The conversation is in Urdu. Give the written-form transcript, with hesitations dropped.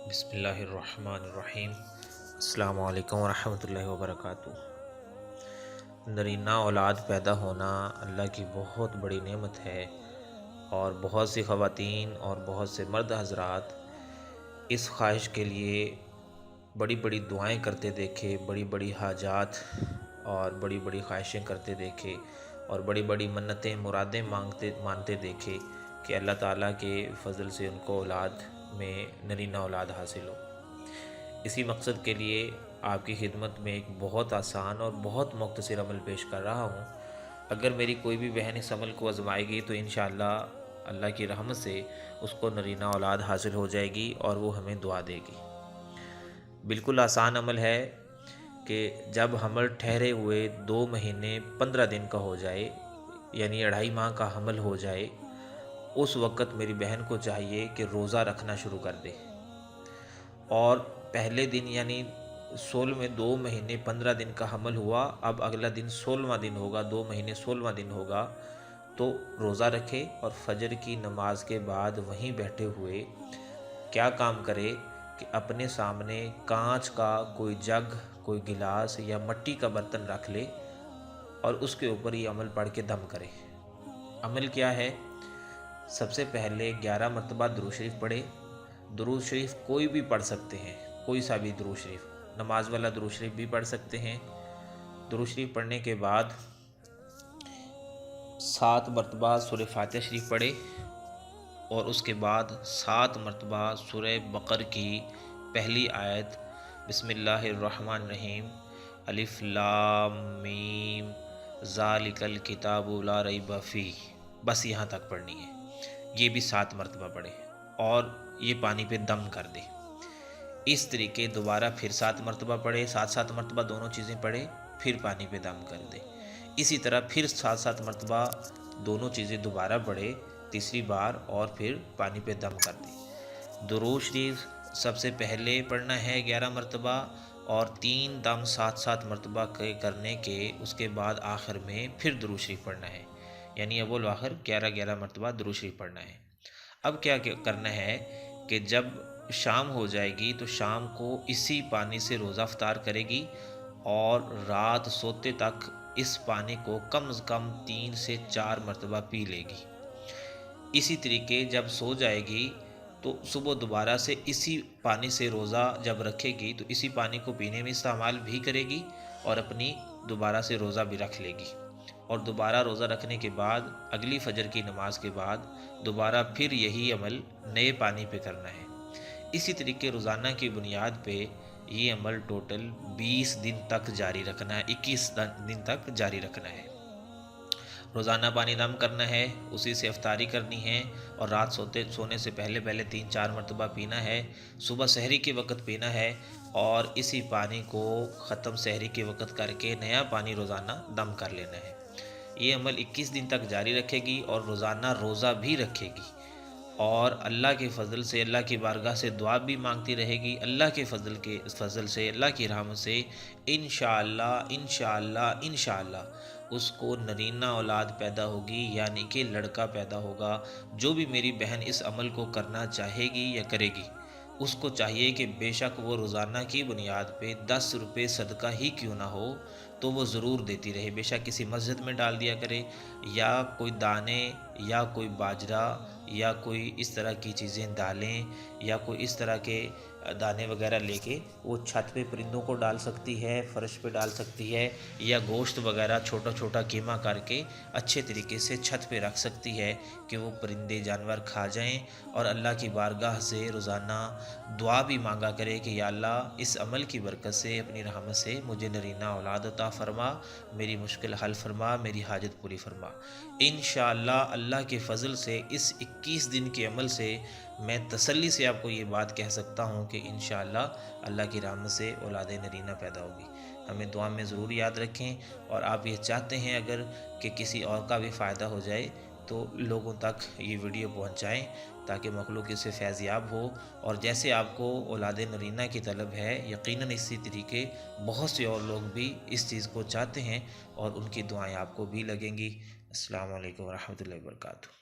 بسم اللہ الرحمن الرحیم۔ السلام علیکم ورحمۃ اللہ وبرکاتہ۔ نرینہ اولاد پیدا ہونا اللہ کی بہت بڑی نعمت ہے، اور بہت سی خواتین اور بہت سے مرد حضرات اس خواہش کے لیے بڑی بڑی دعائیں کرتے دیکھے، بڑی بڑی حاجات اور بڑی بڑی خواہشیں کرتے دیکھے، اور بڑی بڑی منتیں مرادیں مانتے دیکھے کہ اللہ تعالیٰ کے فضل سے ان کو اولاد میں نرینہ اولاد حاصل ہو۔ اسی مقصد کے لیے آپ کی خدمت میں ایک بہت آسان اور بہت مختصر عمل پیش کر رہا ہوں۔ اگر میری کوئی بھی بہن اس عمل کو آزمائے گی تو انشاءاللہ اللہ کی رحمت سے اس کو نرینہ اولاد حاصل ہو جائے گی اور وہ ہمیں دعا دے گی۔ بالکل آسان عمل ہے کہ جب حمل ٹھہرے ہوئے 2 مہینے 15 دن کا ہو جائے، یعنی 2.5 ماہ کا حمل ہو جائے، اس وقت میری بہن کو چاہیے کہ روزہ رکھنا شروع کر دے، اور پہلے دن یعنی 2 مہینے 15 دن کا حمل ہوا، اب اگلا دن 16واں دن ہوگا، 2 مہینے 16واں دن ہوگا، تو روزہ رکھے اور فجر کی نماز کے بعد وہیں بیٹھے ہوئے کیا کام کرے کہ اپنے سامنے کانچ کا کوئی جگ، کوئی گلاس یا مٹی کا برتن رکھ لے اور اس کے اوپر یہ عمل پڑھ کے دم کرے۔ عمل کیا ہے؟ سب سے پہلے 11 مرتبہ درود شریف پڑھے۔ درود شریف کوئی بھی پڑھ سکتے ہیں، کوئی سا بھی درود شریف، نماز والا درود شریف بھی پڑھ سکتے ہیں۔ درود شریف پڑھنے کے بعد 7 مرتبہ سورہ فاتحہ شریف پڑھے، اور اس کے بعد 7 مرتبہ سورہ بقرہ کی پہلی آیت بسم اللہ الرحمن الرحیم الف لام میم ذالک الکتاب لا ریب فیہ، بس یہاں تک پڑھنی ہے۔ یہ بھی 7 مرتبہ پڑھے اور یہ پانی پہ دم کر دے۔ اس طریقے دوبارہ پھر 7 مرتبہ پڑھے، 7 مرتبہ دونوں چیزیں پڑھے، پھر پانی پہ دم کر دے۔ اسی طرح پھر 7 مرتبہ دونوں چیزیں دوبارہ پڑھے تیسری بار، اور پھر پانی پہ دم کر دے۔ درود شریف سب سے پہلے پڑھنا ہے 11 مرتبہ، اور 3 دم 7 مرتبہ کرنے کے اس کے بعد آخر میں پھر درود شریف پڑھنا ہے، یعنی اول و آخر 11 مرتبہ درود شریف پڑھنا ہے۔ اب کیا کرنا ہے کہ جب شام ہو جائے گی تو شام کو اسی پانی سے روزہ افطار کرے گی، اور رات سوتے تک اس پانی کو کم از کم 3 سے 4 مرتبہ پی لے گی۔ اسی طریقے جب سو جائے گی تو صبح دوبارہ سے اسی پانی سے روزہ جب رکھے گی تو اسی پانی کو پینے میں استعمال بھی کرے گی، اور اپنی دوبارہ سے روزہ بھی رکھ لے گی، اور دوبارہ روزہ رکھنے کے بعد اگلی فجر کی نماز کے بعد دوبارہ پھر یہی عمل نئے پانی پہ کرنا ہے۔ اسی طریقے روزانہ کی بنیاد پہ یہ عمل ٹوٹل 20 دن تک جاری رکھنا ہے، 21 دن تک جاری رکھنا ہے۔ روزانہ پانی دم کرنا ہے، اسی سے افطاری کرنی ہے، اور رات سونے سے پہلے 3-4 مرتبہ پینا ہے، صبح سحری کے وقت پینا ہے، اور اسی پانی کو ختم سحری کے وقت کر کے نیا پانی روزانہ دم کر لینا ہے۔ یہ عمل 21 دن تک جاری رکھے گی، اور روزانہ روزہ بھی رکھے گی، اور اللہ کے فضل سے اللہ کی بارگاہ سے دعا بھی مانگتی رہے گی۔ اللہ کے فضل سے اللہ کی رحمت سے انشاءاللہ انشاءاللہ انشاءاللہ اس کو نرینہ اولاد پیدا ہوگی، یعنی کہ لڑکا پیدا ہوگا۔ جو بھی میری بہن اس عمل کو کرنا چاہے گی یا کرے گی، اس کو چاہیے کہ بے شک وہ روزانہ کی بنیاد پہ 10 روپے صدقہ ہی کیوں نہ ہو تو وہ ضرور دیتی رہے۔ بے شک کسی مسجد میں ڈال دیا کرے، یا کوئی دانے یا کوئی باجرہ یا کوئی اس طرح کی چیزیں، دالیں یا کوئی اس طرح کے دانے وغیرہ لے کے وہ چھت پہ پرندوں کو ڈال سکتی ہے، فرش پہ ڈال سکتی ہے، یا گوشت وغیرہ چھوٹا چھوٹا قیمہ کر کے اچھے طریقے سے چھت پہ رکھ سکتی ہے کہ وہ پرندے جانور کھا جائیں، اور اللہ کی بارگاہ سے روزانہ دعا بھی مانگا کرے کہ یا اللہ اس عمل کی برکت سے اپنی رحمت سے مجھے نرینہ اولاد عطا فرما، میری مشکل حل فرما، میری حاجت پوری فرما۔ انشاءاللہ اللہ کے فضل سے اس 21 دن کے عمل سے میں تسلی سے آپ کو یہ بات کہہ سکتا ہوں کہ انشاءاللہ اللہ کی رحمت سے اولاد نرینہ پیدا ہوگی۔ ہمیں دعا میں ضرور یاد رکھیں، اور آپ یہ چاہتے ہیں اگر کہ کسی اور کا بھی فائدہ ہو جائے تو لوگوں تک یہ ویڈیو پہنچائیں تاکہ مخلوق اس سے فیض یاب ہو۔ اور جیسے آپ کو اولاد نرینہ کی طلب ہے، یقیناً اسی طریقے بہت سے اور لوگ بھی اس چیز کو چاہتے ہیں، اور ان کی دعائیں آپ کو بھی لگیں گی۔ السلام علیکم ورحمۃ اللہ وبرکاتہ۔